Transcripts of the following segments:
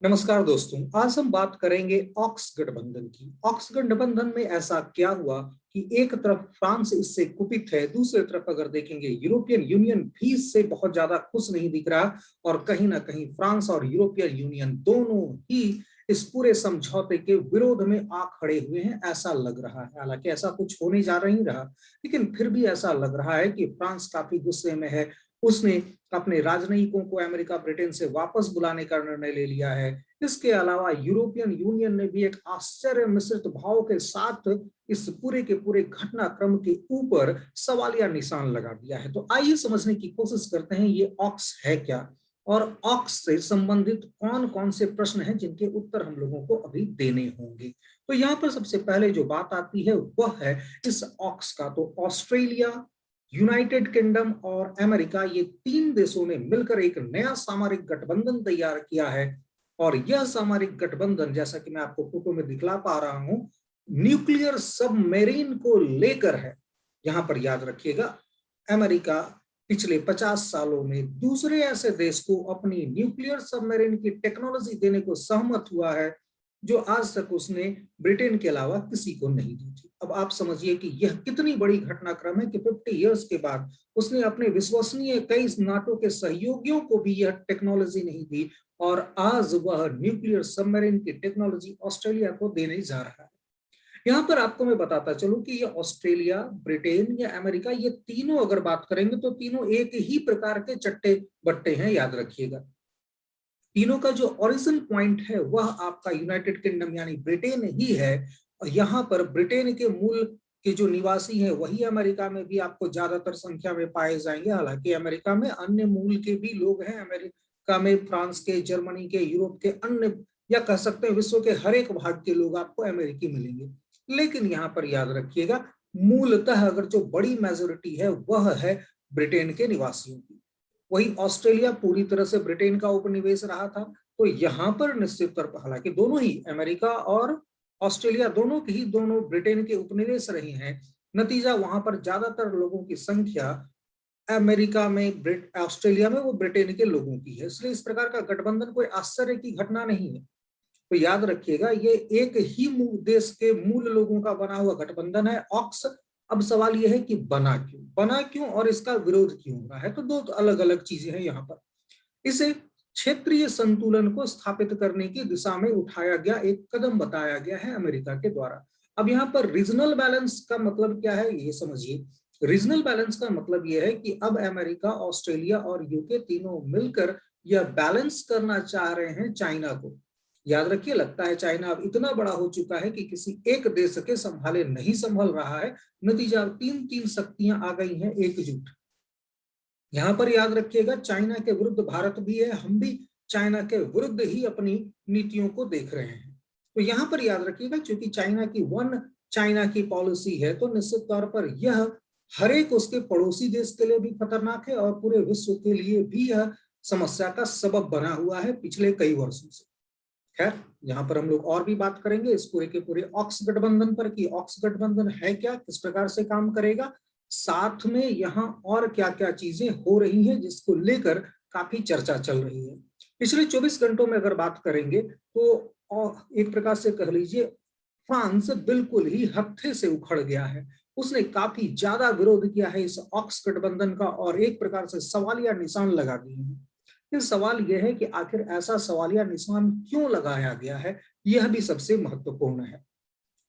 नमस्कार दोस्तों। आज हम बात करेंगे ऑक्स गठबंधन की। ऑक्स गठबंधन में ऐसा क्या हुआ कि एक तरफ फ्रांस इससे कुपित है, दूसरी तरफ अगर देखेंगे यूरोपियन यूनियन भी इससे बहुत ज्यादा खुश नहीं दिख रहा और कहीं ना कहीं फ्रांस और यूरोपियन यूनियन दोनों ही इस पूरे समझौते के विरोध में आ खड़े हुए हैं, ऐसा लग रहा है। हालांकि ऐसा कुछ होने जा नहीं रहा, लेकिन फिर भी ऐसा लग रहा है कि फ्रांस काफी गुस्से में है। उसने अपने राजनयिकों को अमेरिका ब्रिटेन से वापस बुलाने का निर्णय ले लिया है। इसके अलावा यूरोपियन यूनियन ने भी एक आश्चर्य मिश्रित भाव के साथ इस पूरे के पूरे घटनाक्रम के ऊपर सवालिया निशान लगा दिया है। तो आइए समझने की कोशिश करते हैं ये ऑक्स है क्या और ऑक्स से संबंधित कौन कौन से प्रश्न हैं जिनके उत्तर हम लोगों को अभी देने होंगे। तो यहाँ पर सबसे पहले जो बात आती है वह है इस ऑक्स का। तो ऑस्ट्रेलिया, यूनाइटेड किंगडम और अमेरिका, ये तीन देशों ने मिलकर एक नया सामरिक गठबंधन तैयार किया है। और यह सामरिक गठबंधन, जैसा कि मैं आपको फोटो में दिखला पा रहा हूं, न्यूक्लियर सबमरीन को लेकर है। यहां पर याद रखिएगा, अमेरिका पिछले 50 सालों में दूसरे ऐसे देश को अपनी न्यूक्लियर सबमरीन की टेक्नोलॉजी देने को सहमत हुआ है जो आज तक उसने ब्रिटेन के अलावा किसी को नहीं दी थी। अब आप समझिए कि यह कितनी बड़ी घटनाक्रम है कि 50 इयर्स के बाद उसने अपने विश्वसनीय कई नाटो के सहयोगियों को भी यह टेक्नोलॉजी नहीं दी और आज वह न्यूक्लियर सबमरीन की टेक्नोलॉजी ऑस्ट्रेलिया को देने जा रहा है। यहाँ पर आपको मैं बताता चलूं कि ये ऑस्ट्रेलिया, ब्रिटेन या अमेरिका, ये तीनों अगर बात करेंगे तो तीनों एक ही प्रकार के चट्टे बट्टे हैं, याद रखिएगा। तीनों का जो ओरिजिन पॉइंट है वह आपका यूनाइटेड किंगडम यानी ब्रिटेन ही है। और यहाँ पर ब्रिटेन के मूल के जो निवासी हैं वही अमेरिका में भी आपको ज्यादातर संख्या में पाए जाएंगे। हालांकि अमेरिका में अन्य मूल के भी लोग हैं। अमेरिका में फ्रांस के, जर्मनी के, यूरोप के अन्य, या कह सकते हैं विश्व के हर एक भाग के लोग आपको अमेरिकी मिलेंगे। लेकिन यहाँ पर याद रखिएगा, मूलतः अगर जो बड़ी मेजोरिटी है वह है ब्रिटेन के निवासियों की। वही ऑस्ट्रेलिया पूरी तरह से ब्रिटेन का उपनिवेश रहा था। तो यहाँ पर निश्चित तौर पर, हालांकि दोनों ही, अमेरिका और ऑस्ट्रेलिया दोनों की ही दोनों ब्रिटेन के उपनिवेश रही हैं, नतीजा वहां पर ज्यादातर लोगों की संख्या अमेरिका में, ऑस्ट्रेलिया में वो ब्रिटेन के लोगों की है। इसलिए इस प्रकार का गठबंधन कोई आश्चर्य की घटना नहीं है। तो याद रखिएगा, ये एक ही देश के मूल लोगों का बना हुआ गठबंधन है ऑक्स। अब सवाल यह है कि बना क्यों और इसका विरोध क्यों हो रहा है। तो दो अलग अलग चीजें हैं यहाँ पर। इसे क्षेत्रीय संतुलन को स्थापित करने की दिशा में उठाया गया एक कदम बताया गया है अमेरिका के द्वारा। अब यहाँ पर रीजनल बैलेंस का मतलब क्या है ये समझिए। रीजनल बैलेंस का मतलब यह है कि अब अमेरिका, ऑस्ट्रेलिया और यूके तीनों मिलकर यह बैलेंस करना चाह रहे हैं चाइना को। याद रखिए, लगता है चाइना अब इतना बड़ा हो चुका है कि किसी एक देश के संभाले नहीं संभल रहा है। नतीजा तीन तीन शक्तियां आ गई हैं एकजुट। यहां पर याद रखिएगा, चाइना के विरुद्ध भारत भी है, हम भी चाइना के विरुद्ध ही अपनी नीतियों को देख रहे हैं। तो यहां पर याद रखिएगा, क्योंकि चाइना की वन चाइना की पॉलिसी है, तो निश्चित तौर पर यह हर एक उसके पड़ोसी देश के लिए भी खतरनाक है और पूरे विश्व के लिए भी यह समस्या का सबब बना हुआ है पिछले कई वर्षों से। खैर, यहाँ पर हम लोग और भी बात करेंगे इस पूरे के पूरे ऑक्स गठबंधन पर कि ऑक्स गठबंधन है क्या, किस प्रकार से काम करेगा, साथ में यहाँ और क्या क्या चीजें हो रही हैं जिसको लेकर काफी चर्चा चल रही है। पिछले 24 घंटों में अगर बात करेंगे तो एक प्रकार से कह लीजिए, फ्रांस बिल्कुल ही हत्थे से उखड़ गया है। उसने काफी ज्यादा विरोध किया है इस ऑक्स गठबंधन का और एक प्रकार से सवालिया निशान लगा दिए हैं। फिर सवाल यह है कि आखिर ऐसा सवालिया निशान क्यों लगाया गया है, यह भी सबसे महत्वपूर्ण है।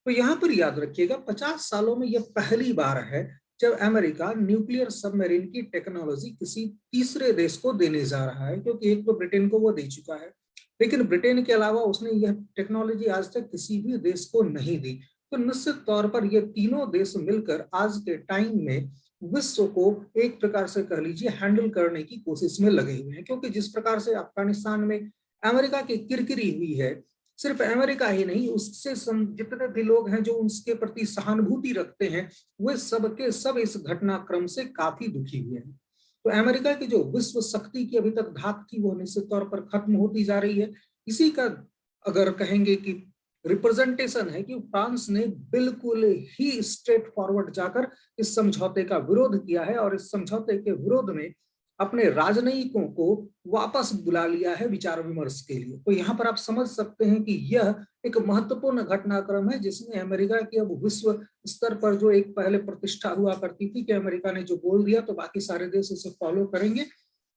तो यहाँ पर याद रखिएगा, 50 सालों में यह पहली बार है जब अमेरिका न्यूक्लियर सबमरीन की टेक्नोलॉजी किसी तीसरे देश को देने जा रहा है, क्योंकि एक तो ब्रिटेन को वो दे चुका है, लेकिन ब्रिटेन के अलावा उसने यह टेक्नोलॉजी आज तक किसी भी देश को नहीं दी। तो निश्चित तौर पर ये तीनों देश मिलकर आज के टाइम में विश्व को एक प्रकार से कह लीजिए हैंडल करने की कोशिश में लगे हुए हैं। क्योंकि जिस प्रकार से अफगानिस्तान में अमेरिका की किरकिरी हुई है, सिर्फ अमेरिका ही नहीं, उससे जितने भी लोग हैं जो उसके प्रति सहानुभूति रखते हैं, वे सब के सब इस घटनाक्रम से काफी दुखी हुए हैं। तो अमेरिका की जो विश्व शक्ति की अभी तक धाक थी वो निश्चित तौर पर खत्म होती जा रही है। इसी का अगर कहेंगे कि रिप्रेजेंटेशन है कि फ्रांस ने बिल्कुल ही स्ट्रेट फॉरवर्ड जाकर इस समझौते का विरोध किया है और इस समझौते के विरोध में अपने राजनयिकों को वापस बुला लिया है विचार विमर्श के लिए। तो यहाँ पर आप समझ सकते हैं कि यह एक महत्वपूर्ण घटनाक्रम है जिसमें अमेरिका की अब विश्व स्तर पर जो एक पहले प्रतिष्ठा हुआ करती थी कि अमेरिका ने जो बोल दिया तो बाकी सारे देश उसे फॉलो करेंगे,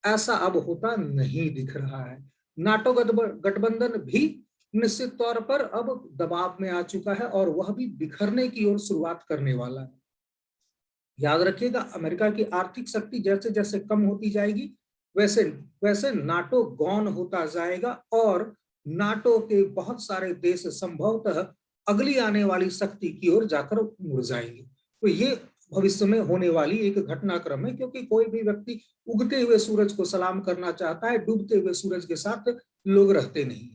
ऐसा अब होता नहीं दिख रहा है। नाटो गठबंधन भी निश्चित तौर पर अब दबाव में आ चुका है और वह भी बिखरने की ओर शुरुआत करने वाला है। याद रखिएगा, अमेरिका की आर्थिक शक्ति जैसे जैसे कम होती जाएगी वैसे वैसे नाटो गौन होता जाएगा और नाटो के बहुत सारे देश संभवतः अगली आने वाली शक्ति की ओर जाकर मुड़ जाएंगे। तो ये भविष्य में होने वाली एक घटनाक्रम है, क्योंकि कोई भी व्यक्ति उगते हुए सूरज को सलाम करना चाहता है, डूबते हुए सूरज के साथ लोग रहते नहीं।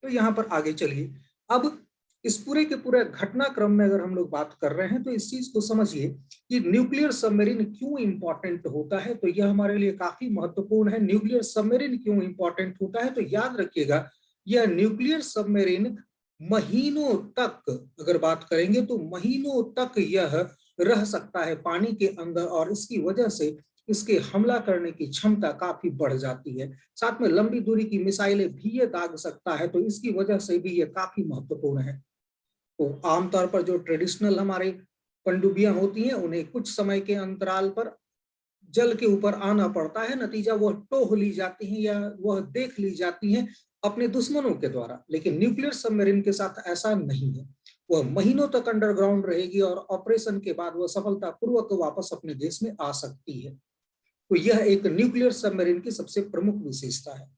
तो यहाँ पर आगे चलिए, अब इस पूरे के पूरे घटनाक्रम में अगर हम लोग बात कर रहे हैं तो इस चीज को समझिए कि न्यूक्लियर सबमरीन क्यों इंपॉर्टेंट होता है। तो यह हमारे लिए काफी महत्वपूर्ण है। न्यूक्लियर सबमरीन क्यों इंपॉर्टेंट होता है, तो याद रखिएगा यह न्यूक्लियर सबमरीन महीनों तक, अगर बात करेंगे तो महीनों तक यह रह सकता है पानी के अंदर और इसकी वजह से इसके हमला करने की क्षमता काफी बढ़ जाती है। साथ में लंबी दूरी की मिसाइलें भी ये दाग सकता है, तो इसकी वजह से भी ये काफी महत्वपूर्ण है। तो आमतौर पर जो ट्रेडिशनल हमारे पनडुब्बियां होती हैं उन्हें कुछ समय के अंतराल पर जल के ऊपर आना पड़ता है, नतीजा वह टोह ली जाती हैं या वह देख ली जाती हैं अपने दुश्मनों के द्वारा। लेकिन न्यूक्लियर सबमरीन के साथ ऐसा नहीं है, वह महीनों तक अंडरग्राउंड रहेगी और ऑपरेशन के बाद वह सफलतापूर्वक वापस अपने देश में आ सकती है। तो यह एक न्यूक्लियर सबमरीन की सबसे प्रमुख विशेषता है।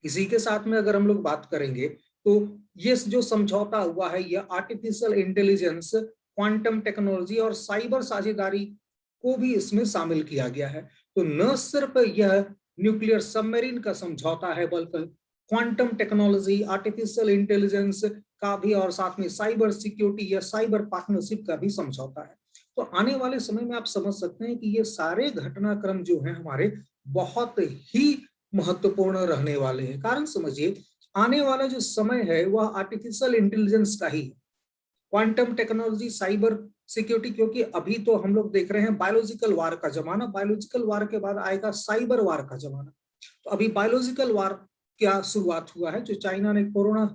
इसी के साथ में अगर हम लोग बात करेंगे तो ये जो समझौता हुआ है यह आर्टिफिशियल इंटेलिजेंस, क्वांटम टेक्नोलॉजी और साइबर साझेदारी को भी इसमें शामिल किया गया है। तो न सिर्फ यह न्यूक्लियर सबमरीन का समझौता है बल्कि क्वांटम टेक्नोलॉजी, आर्टिफिशियल इंटेलिजेंस का भी और साथ में साइबर सिक्योरिटी या साइबर पार्टनरशिप का भी समझौता है। तो आने वाले समय में आप समझ सकते हैं कि ये सारे घटनाक्रम जो हैं हमारे बहुत ही महत्वपूर्ण रहने वाले हैं। कारण समझिए, आने वाला जो समय है वह आर्टिफिशियल इंटेलिजेंस का ही है, क्वांटम टेक्नोलॉजी, साइबर सिक्योरिटी, क्योंकि अभी तो हम लोग देख रहे हैं बायोलॉजिकल वार का जमाना, बायोलॉजिकल वार के बाद आएगा साइबर वार का जमाना। तो अभी बायोलॉजिकल वार क्या शुरुआत हुआ है, जो चाइना ने कोरोना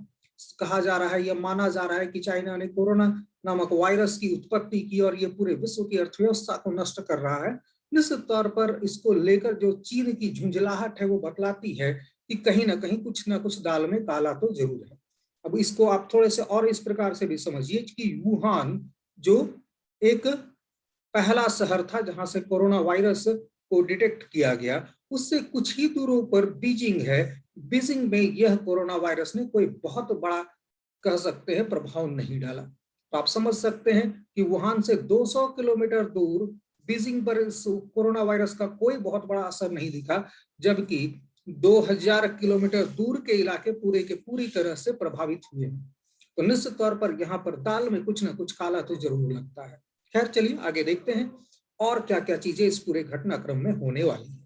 कहा जा रहा है या माना जा रहा है कि चाइना ने कोरोना नामक वायरस की उत्पत्ति की और ये पूरे विश्व की अर्थव्यवस्था को नष्ट कर रहा है। निश्चित तौर पर इसको लेकर जो चीन की झुंझलाहट है वो बतलाती है कि कहीं ना कुछ दाल में काला तो जरूर है। अब इसको आप थोड़े से और इस प्रकार से भी समझिए कि वुहान जो एक पहला शहर था जहां से कोरोना वायरस को डिटेक्ट किया गया, उससे कुछ ही दूरों पर बीजिंग है। बीजिंग में यह कोरोना वायरस ने कोई बहुत बड़ा, कह सकते हैं, प्रभाव नहीं डाला। तो आप समझ सकते हैं कि वुहान से 200 किलोमीटर दूर बीजिंग पर इस कोरोना वायरस का कोई बहुत बड़ा असर नहीं दिखा, जबकि 2000 किलोमीटर दूर के इलाके पूरे के पूरी तरह से प्रभावित हुए हैं। तो निश्चित तौर पर यहाँ पर दाल में कुछ ना कुछ काला तो जरूर लगता है। खैर चलिए आगे देखते हैं और क्या क्या चीजें इस पूरे घटनाक्रम में होने वाली है।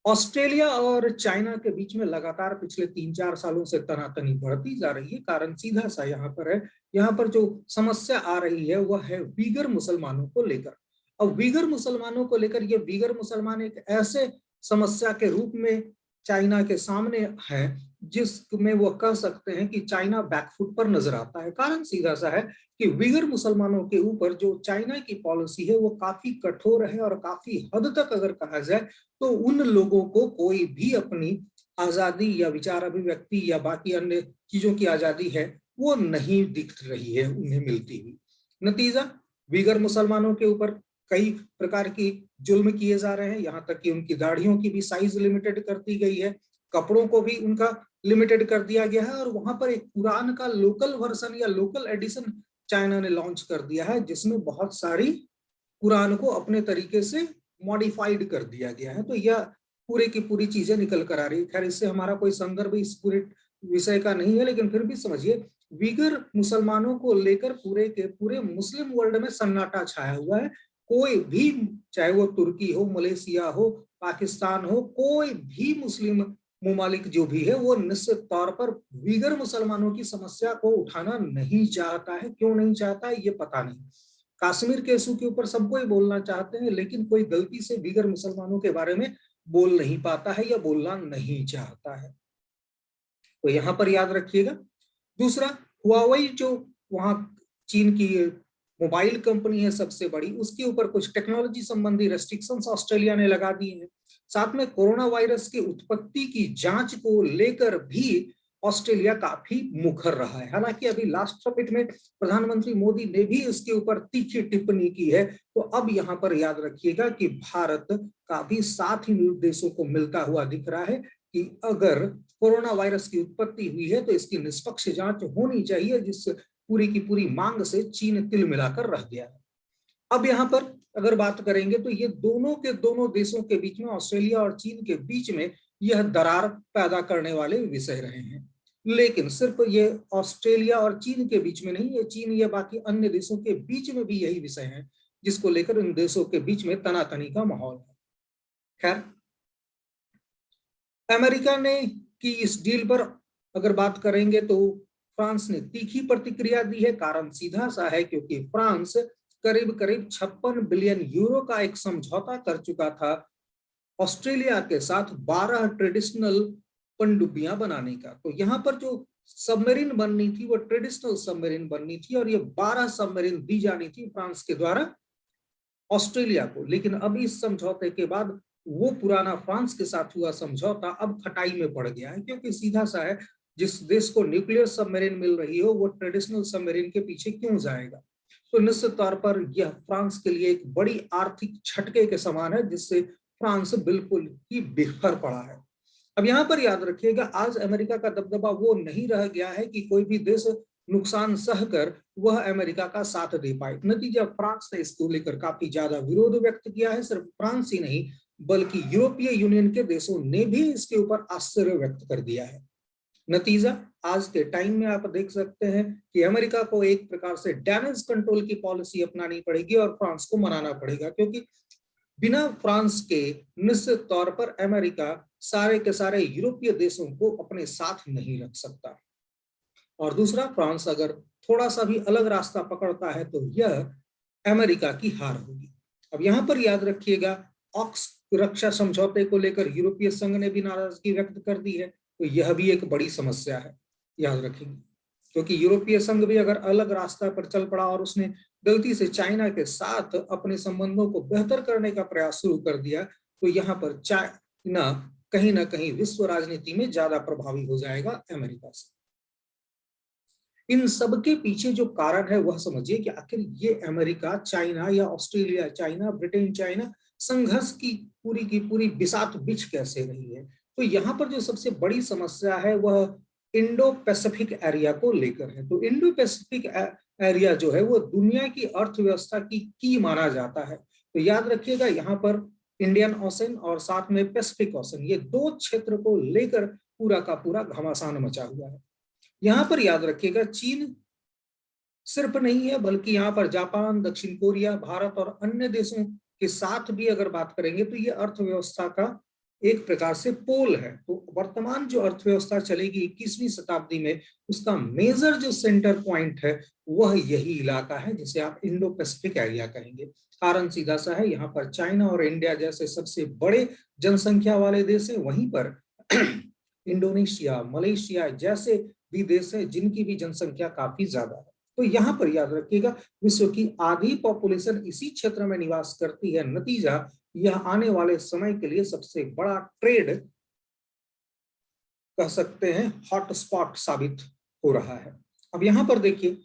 ऑस्ट्रेलिया और चाइना के बीच में लगातार पिछले 3-4 सालों से तनातनी बढ़ती जा रही है। कारण सीधा सा यहाँ पर है, यहाँ पर जो समस्या आ रही है वह है वीगर मुसलमानों को लेकर। अब वीगर मुसलमानों को लेकर, ये वीगर मुसलमान एक ऐसे समस्या के रूप में चाइना के सामने है जिसमें वो कह सकते हैं कि चाइना बैकफुट पर नजर आता है। कारण सीधा सा है कि वीगर मुसलमानों के ऊपर जो चाइना की पॉलिसी है वो काफी कठोर है और काफी हद तक अगर कहा जाए तो उन लोगों को कोई भी अपनी आजादी या विचार अभिव्यक्ति या बाकी अन्य चीजों की आजादी है वो नहीं दिख रही है उन्हें मिलती हुई। नतीजा, वीगर मुसलमानों के ऊपर कई प्रकार की जुल्म किए जा रहे हैं, यहाँ तक कि उनकी दाढ़ियों की भी साइज लिमिटेड कर दी गई है, कपड़ों को भी उनका लिमिटेड कर दिया गया है और वहां पर एक कुरान का लोकल वर्जन या लोकल एडिशन चाइना ने लॉन्च कर दिया है जिसमें बहुत सारी कुरान को अपने तरीके से मॉडिफाइड कर दिया गया है। तो यह पूरे की पूरी चीजें निकल कर आ रही है। खैर इससे हमारा कोई संदर्भ इस पूरे विषय का नहीं है, लेकिन फिर भी समझिए वीगर मुसलमानों को लेकर पूरे के पूरे मुस्लिम वर्ल्ड में सन्नाटा छाया हुआ है। कोई भी, चाहे वो तुर्की हो, मलेशिया हो, पाकिस्तान हो, कोई भी मुस्लिम मुमालिक जो भी है वो निश्चित तौर पर वीगर मुसलमानों की समस्या को उठाना नहीं चाहता है। क्यों नहीं चाहता है ये पता नहीं। कश्मीर के इशू के ऊपर सबको ही बोलना चाहते हैं, लेकिन कोई गलती से दीगर मुसलमानों के बारे में बोल नहीं पाता है या बोलना नहीं चाहता है। तो यहां पर याद रखिएगा। दूसरा, हुआवेई जो वहां चीन की मोबाइल कंपनी है सबसे बड़ी, उसके ऊपर कुछ टेक्नोलॉजी संबंधी रेस्ट्रिक्शंस ऑस्ट्रेलिया ने लगा दिए हैं। साथ में कोरोना वायरस की उत्पत्ति की जांच को लेकर भी ऑस्ट्रेलिया काफी मुखर रहा है। हालांकि अभी लास्ट समिट में प्रधानमंत्री मोदी ने भी इसके ऊपर तीखी टिप्पणी की है। तो अब यहां पर याद रखिएगा कि भारत का भी साथ ही देशों को मिलता हुआ दिख रहा है कि अगर कोरोना वायरस की उत्पत्ति हुई है तो इसकी निष्पक्ष जांच होनी चाहिए, जिस पूरी की पूरी मांग से चीन तिल मिलाकर रह गया है। अब यहाँ पर अगर बात करेंगे तो ये दोनों के दोनों देशों के बीच में, ऑस्ट्रेलिया और चीन के बीच में, यह दरार पैदा करने वाले विषय रहे हैं। लेकिन सिर्फ ये ऑस्ट्रेलिया और चीन के बीच में नहीं, ये चीन या बाकी अन्य देशों के बीच में भी यही विषय है जिसको लेकर इन देशों के बीच में तनातनी का माहौल है। खैर, अमेरिका ने की इस डील पर अगर बात करेंगे तो फ्रांस ने तीखी प्रतिक्रिया दी है। कारण सीधा सा है, क्योंकि फ्रांस करीब करीब 56 बिलियन यूरो का एक समझौता कर चुका था ऑस्ट्रेलिया के साथ 12 ट्रेडिशनल पनडुब्बियां बनाने का। तो यहाँ पर जो सबमरीन बननी थी वो ट्रेडिशनल सबमरीन बननी थी और ये 12 सबमरीन दी जानी थी फ्रांस के द्वारा ऑस्ट्रेलिया को। लेकिन अब इस समझौते के बाद वो पुराना फ्रांस के साथ हुआ समझौता अब खटाई में पड़ गया है, क्योंकि सीधा सा है, जिस देश को न्यूक्लियर सबमरीन मिल रही हो वो ट्रेडिशनल सबमरीन के पीछे क्यों जाएगा। तो निश्चित तौर पर यह फ्रांस के लिए एक बड़ी आर्थिक झटके के समान है, जिससे फ्रांस बिल्कुल ही बिखर पड़ा है। अब यहाँ पर याद रखिएगा, आज अमेरिका का दबदबा वो नहीं रह गया है कि कोई भी देश नुकसान सहकर वह अमेरिका का साथ दे पाए। नतीजा, फ्रांस ने इसको लेकर काफी ज्यादा विरोध व्यक्त किया है। सिर्फ फ्रांस ही नहीं बल्कि यूरोपीय यूनियन के देशों ने भी इसके ऊपर आश्चर्य व्यक्त कर दिया है। नतीजा, आज के टाइम में आप देख सकते हैं कि अमेरिका को एक प्रकार से डैमेज कंट्रोल की पॉलिसी अपनानी पड़ेगी और फ्रांस को मनाना पड़ेगा, क्योंकि बिना फ्रांस के निश्चित तौर पर अमेरिका सारे के सारे यूरोपीय देशों को अपने साथ नहीं रख सकता। और दूसरा, फ्रांस अगर थोड़ा सा भी अलग रास्ता पकड़ता है तो यह अमेरिका की हार होगी। अब यहाँ पर याद रखिएगा, ऑक्स रक्षा समझौते को लेकर यूरोपीय संघ ने भी नाराजगी व्यक्त कर दी है। तो यह भी एक बड़ी समस्या है, याद रखेंगे, क्योंकि यूरोपीय संघ भी अगर अलग रास्ता पर चल पड़ा और उसने गलती से चाइना के साथ अपने संबंधों को बेहतर करने का प्रयास शुरू कर दिया, तो यहाँ पर चाइना कहीं ना कहीं विश्व राजनीति में ज्यादा प्रभावी हो जाएगा अमेरिका से। इन सब के पीछे जो कारण है वह समझिए कि आखिर ये अमेरिका चाइना या ऑस्ट्रेलिया चाइना, ब्रिटेन चाइना संघर्ष की पूरी बिसात बिछ कैसे रही है। तो यहाँ पर जो सबसे बड़ी समस्या है वह इंडो पैसिफिक एरिया को लेकर है। तो इंडो पैसिफिक एरिया जो है वो दुनिया की अर्थव्यवस्था की माना जाता है। तो याद रखिएगा, यहाँ पर इंडियन ओशन और साथ में पैसिफिक ओशन, ये दो क्षेत्र को लेकर पूरा का पूरा घमासान मचा हुआ है। यहाँ पर याद रखिएगा, चीन सिर्फ नहीं है बल्कि यहाँ पर जापान, दक्षिण कोरिया, भारत और अन्य देशों के साथ भी अगर बात करेंगे तो ये अर्थव्यवस्था का एक प्रकार से पोल है। तो वर्तमान जो अर्थव्यवस्था चलेगी 21वीं शताब्दी में, उसका मेजर जो सेंटर पॉइंट है वह यही इलाका है जिसे आप इंडो पैसिफिक एरिया कहेंगे। कारण सीधा सा है, यहाँ पर चाइना और इंडिया जैसे सबसे बड़े जनसंख्या वाले देश हैं, वहीं पर इंडोनेशिया, मलेशिया जैसे भी देश हैं जिनकी भी जनसंख्या काफी ज्यादा है। तो यहाँ पर याद रखिएगा, विश्व की आधी पॉपुलेशन इसी क्षेत्र में निवास करती है। नतीजा, यह आने वाले समय के लिए सबसे बड़ा ट्रेड कह सकते हैं हॉटस्पॉट साबित हो रहा है। अब यहाँ पर देखिए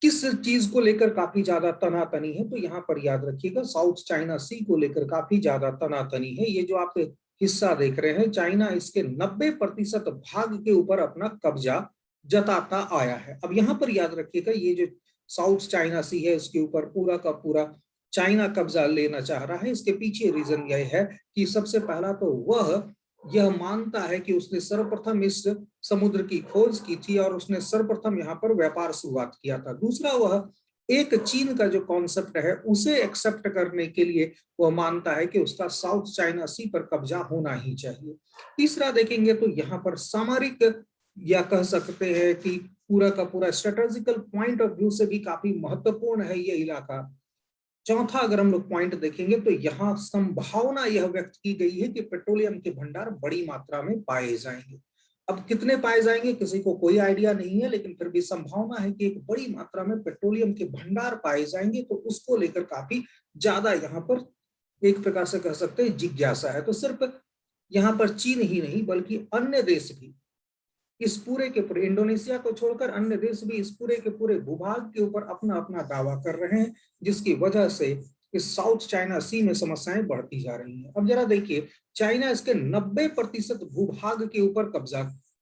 किस चीज को लेकर काफी ज्यादा तनातनी है। तो यहाँ पर याद रखिएगा, साउथ चाइना सी को लेकर काफी ज्यादा तनातनी है। ये जो आप हिस्सा देख रहे हैं, चाइना इसके 90% भाग के ऊपर अपना कब्जा जताता आया है। अब यहाँ पर याद रखिएगा, ये जो साउथ चाइना सी है इसके ऊपर पूरा का पूरा चाइना कब्जा लेना चाह रहा है। इसके पीछे रीजन यह है कि सबसे पहला तो वह यह मानता है कि उसने सर्वप्रथम इस समुद्र की खोज की थी और उसने सर्वप्रथम यहाँ पर व्यापार शुरुआत किया था। दूसरा, वह एक चीन का जो कॉन्सेप्ट है उसे एक्सेप्ट करने के लिए वह मानता है कि उसका साउथ चाइना सी पर कब्जा होना ही चाहिए। तीसरा देखेंगे तो यहाँ पर सामरिक या कह सकते हैं कि पूरा का पूरा स्ट्रेटेजिकल पॉइंट ऑफ व्यू से भी काफी महत्वपूर्ण है ये इलाका। चौथा अगर हम लोग पॉइंट देखेंगे तो यहाँ संभावना यह व्यक्त की गई है कि पेट्रोलियम के भंडार बड़ी मात्रा में पाए जाएंगे। अब कितने पाए जाएंगे किसी को कोई आइडिया नहीं है, लेकिन फिर भी संभावना है कि एक बड़ी मात्रा में पेट्रोलियम के भंडार पाए जाएंगे, तो उसको लेकर काफी ज्यादा यहाँ पर एक प्रकार से कह सकते हैं जिज्ञासा है। तो सिर्फ यहाँ पर चीन ही नहीं बल्कि अन्य देश भी इस पूरे के पूरे, इंडोनेशिया को छोड़कर अन्य देश भी इस पूरे के पूरे भूभाग के ऊपर अपना अपना दावा कर रहे हैं, जिसकी वजह से इस साउथ चाइना सी में समस्याएं बढ़ती जा रही हैं। अब जरा देखिए, चाइना इसके 90% भूभाग के ऊपर कब्जा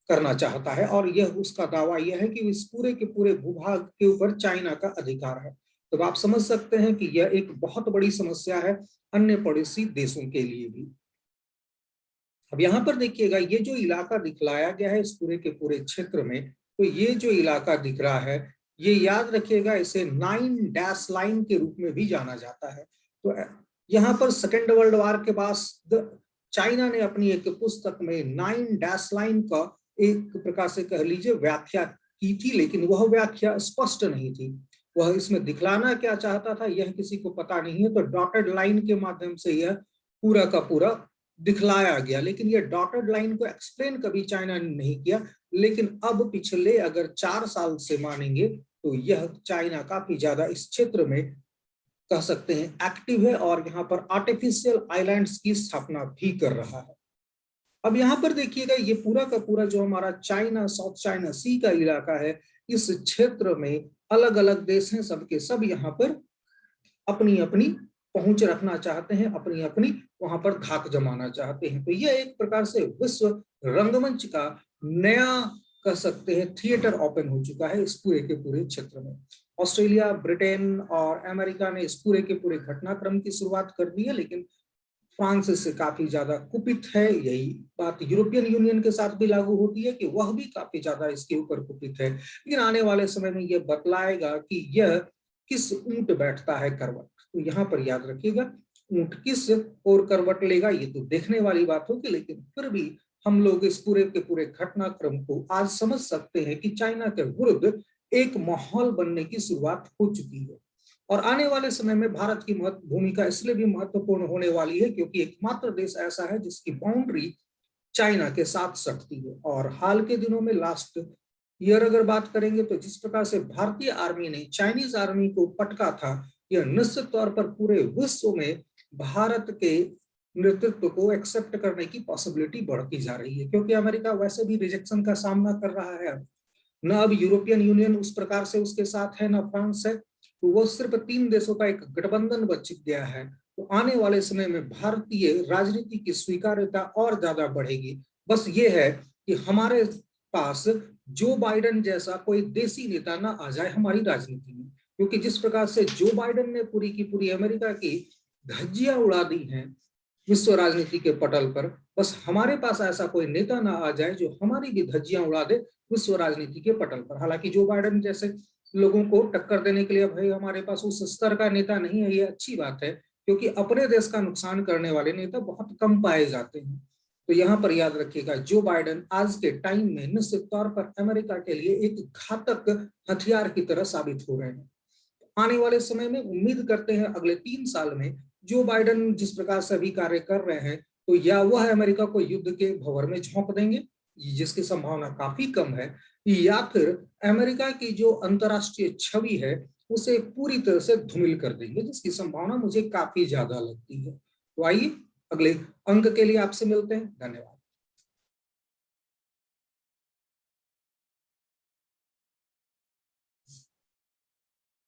करना चाहता है और यह उसका दावा यह है कि इस पूरे के पूरे भूभाग के ऊपर चाइना का अधिकार है। तो आप समझ सकते हैं कि यह एक बहुत बड़ी समस्या है अन्य पड़ोसी देशों के लिए भी। अब यहाँ पर देखिएगा, ये जो इलाका दिखलाया गया है इस पूरे के पूरे क्षेत्र में, तो ये जो इलाका दिख रहा है, ये याद रखिएगा इसे 9 डैश लाइन के रूप में भी जाना जाता है। तो यहाँ पर सेकेंड वर्ल्ड वार के बाद चाइना ने अपनी एक पुस्तक में 9 डैश लाइन का एक प्रकार से कह लीजिए व्याख्या की थी, लेकिन वह व्याख्या स्पष्ट नहीं थी। वह इसमें दिखलाना क्या चाहता था यह किसी को पता नहीं है। तो डॉटेड लाइन के माध्यम से यह पूरा का पूरा दिखलाया गया, लेकिन ये डॉटेड लाइन को एक्सप्लेन कभी चाइना ने नहीं किया। लेकिन अब पिछले अगर 4 साल से मानेंगे तो यह चाइना काफी ज्यादा इस क्षेत्र में कह सकते हैं एक्टिव है और यहाँ पर आर्टिफिशियल आइलैंड्स की स्थापना भी कर रहा है। अब यहाँ पर देखिएगा, ये पूरा का पूरा जो हमारा चाइना साउथ चाइना सी का इलाका है, इस क्षेत्र में अलग अलग देश हैं, सबके सब यहाँ पर अपनी अपनी पहुंच रखना चाहते हैं, अपनी अपनी वहां पर धाक जमाना चाहते हैं। तो यह एक प्रकार से विश्व रंगमंच का नया कह सकते हैं थिएटर ओपन हो चुका है इस पूरे के पूरे क्षेत्र में। ऑस्ट्रेलिया, ब्रिटेन और अमेरिका ने इस पूरे के पूरे घटनाक्रम की शुरुआत कर दी है, लेकिन फ्रांस इससे काफी ज्यादा कुपित है। यही बात यूरोपियन यूनियन के साथ भी लागू होती है कि वह भी काफी ज्यादा इसके ऊपर कुपित है। लेकिन आने वाले समय में यह बतलाएगा कि यह किस ऊंट बैठता है करवट। तो यहाँ पर याद रखिएगा, ऊंट किस और करवट लेगा ये तो देखने वाली बात होगी, लेकिन फिर भी हम लोग इस पूरे के पूरे घटनाक्रम को आज समझ सकते हैं कि चाइना के विरुद्ध एक माहौल बनने की शुरुआत हो चुकी है। और आने वाले समय में भारत की भूमिका इसलिए भी महत्वपूर्ण होने वाली है क्योंकि एकमात्र देश ऐसा है जिसकी बाउंड्री चाइना के साथ सटती है। और हाल के दिनों में लास्ट ईयर अगर बात करेंगे तो जिस प्रकार से भारतीय आर्मी ने चाइनीज आर्मी को पटका था, यह निश्चित तौर पर पूरे विश्व में भारत के नेतृत्व को एक्सेप्ट करने की पॉसिबिलिटी बढ़ती जा रही है, क्योंकि अमेरिका वैसे भी रिजेक्शन का सामना कर रहा है। न अब यूरोपियन यूनियन उस प्रकार से उसके साथ है, न फ्रांस है, तो वो सिर्फ 3 देशों का एक गठबंधन बच गया है। तो आने वाले समय में भारतीय राजनीति की स्वीकार्यता और ज्यादा बढ़ेगी। बस ये है कि हमारे पास जो बाइडेन जैसा कोई देसी नेता ना आ जाए हमारी राजनीति में, क्योंकि जिस प्रकार से जो बाइडेन ने पूरी की पूरी अमेरिका की धज्जियां उड़ा दी हैं विश्व राजनीति के पटल पर, बस हमारे पास ऐसा कोई नेता ना आ जाए जो हमारी भी धज्जियां उड़ा दे विश्व राजनीति के पटल पर। हालांकि जो बाइडेन जैसे लोगों को टक्कर देने के लिए भाई हमारे पास उस स्तर का नेता नहीं है, ये अच्छी बात है, क्योंकि अपने देश का नुकसान करने वाले नेता बहुत कम पाए जाते हैं। तो यहाँ पर याद रखिएगा, जो बाइडेन आज के टाइम में निश्चित तौर पर अमेरिका के लिए एक घातक हथियार की तरह साबित हो रहे हैं। आने वाले समय में उम्मीद करते हैं अगले 3 साल में जो बाइडेन जिस प्रकार से अभी कार्य कर रहे हैं, तो या वह अमेरिका को युद्ध के भंवर में झोंक देंगे, जिसकी संभावना काफी कम है, या फिर अमेरिका की जो अंतरराष्ट्रीय छवि है उसे पूरी तरह से धूमिल कर देंगे, जिसकी संभावना मुझे काफी ज्यादा लगती है। तो आइए अगले अंक के लिए आपसे मिलते हैं। धन्यवाद।